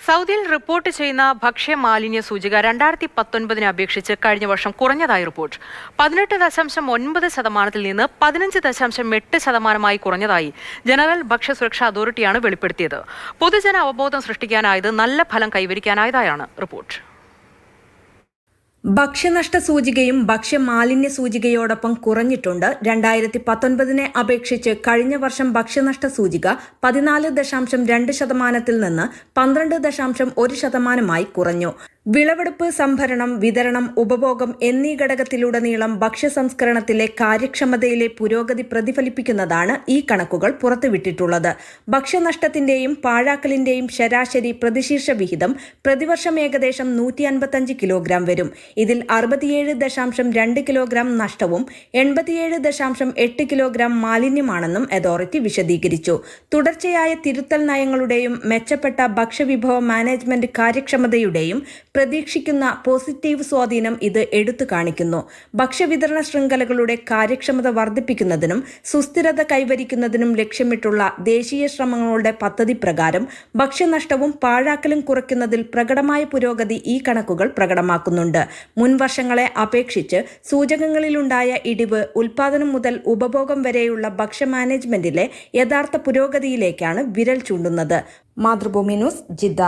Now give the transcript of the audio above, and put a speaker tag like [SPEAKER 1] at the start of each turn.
[SPEAKER 1] സൗദിയിൽ റിപ്പോർട്ട് ചെയ്യുന്ന ഭക്ഷ്യമാലിന്യ സൂചിക 2019 അപേക്ഷിച്ച് കഴിഞ്ഞ വർഷം കുറഞ്ഞതായി റിപ്പോർട്ട്. 18.9% നിന്ന് 15.8% കുറഞ്ഞതായി ജനറൽ ഭക്ഷ്യസുരക്ഷാ അതോറിറ്റിയാണ് വെളിപ്പെടുത്തിയത്. പൊതുജന അവബോധം സൃഷ്ടിക്കാനായത് നല്ല ഫലം കൈവരിക്കാനായതായാണ് റിപ്പോർട്ട്.
[SPEAKER 2] ഭക്ഷ്യനഷ്ട സൂചികയും ഭക്ഷ്യമാലിന്യ സൂചികയോടൊപ്പം കുറഞ്ഞിട്ടുണ്ട്. 2019 അപേക്ഷിച്ച് കഴിഞ്ഞ വർഷം ഭക്ഷ്യനഷ്ട സൂചിക 14.2% നിന്ന് 12.1% കുറഞ്ഞു. വിളവെടുപ്പ്, സംഭരണം, വിതരണം, ഉപഭോഗം എന്നീ ഘടകത്തിലുടനീളം ഭക്ഷ്യസംസ്കരണത്തിലെ കാര്യക്ഷമതയിലെ പുരോഗതി പ്രതിഫലിപ്പിക്കുന്നതാണ് ഈ കണക്കുകൾ പുറത്തുവിട്ടിട്ടുള്ളത്. ഭക്ഷ്യനഷ്ടത്തിന്റെയും പാഴാക്കലിന്റെയും ശരാശരി പ്രതിശീർഷ വിഹിതം പ്രതിവർഷം ഏകദേശം 155 കിലോഗ്രാം വരും. ഇതിൽ 67.2 കിലോഗ്രാം നഷ്ടവും 87.8 കിലോഗ്രാം മാലിന്യമാണെന്നും അതോറിറ്റി വിശദീകരിച്ചു. തുടർച്ചയായ തിരുത്തൽ നയങ്ങളുടെയും മെച്ചപ്പെട്ട ഭക്ഷ്യവിഭവ മാനേജ്മെന്റ് കാര്യക്ഷമതയുടെയും പ്രതീക്ഷിക്കുന്ന പോസിറ്റീവ് സ്വാധീനം ഇത് എടുത്തു കാണിക്കുന്നു. ഭക്ഷ്യവിതരണ ശൃംഖലകളുടെ കാര്യക്ഷമത വർദ്ധിപ്പിക്കുന്നതിനും സുസ്ഥിരത കൈവരിക്കുന്നതിനും ലക്ഷ്യമിട്ടുള്ള ദേശീയ ശ്രമങ്ങളുടെ പദ്ധതി പ്രകാരം ഭക്ഷ്യനഷ്ടവും പാഴാക്കലും കുറയ്ക്കുന്നതിൽ പ്രകടമായ പുരോഗതി ഈ കണക്കുകൾ പ്രകടമാക്കുന്നുണ്ട്. മുൻ വർഷങ്ങളെ അപേക്ഷിച്ച് സൂചകങ്ങളിലുണ്ടായ ഇടിവ് ഉൽപാദനം മുതൽ ഉപഭോഗം വരെയുള്ള ഭക്ഷ്യ മാനേജ്മെന്റിലെ യഥാർത്ഥ പുരോഗതിയിലേക്കാണ് വിരൽ ചൂണ്ടുന്നത്. Mathrubhumi news, Jeddah.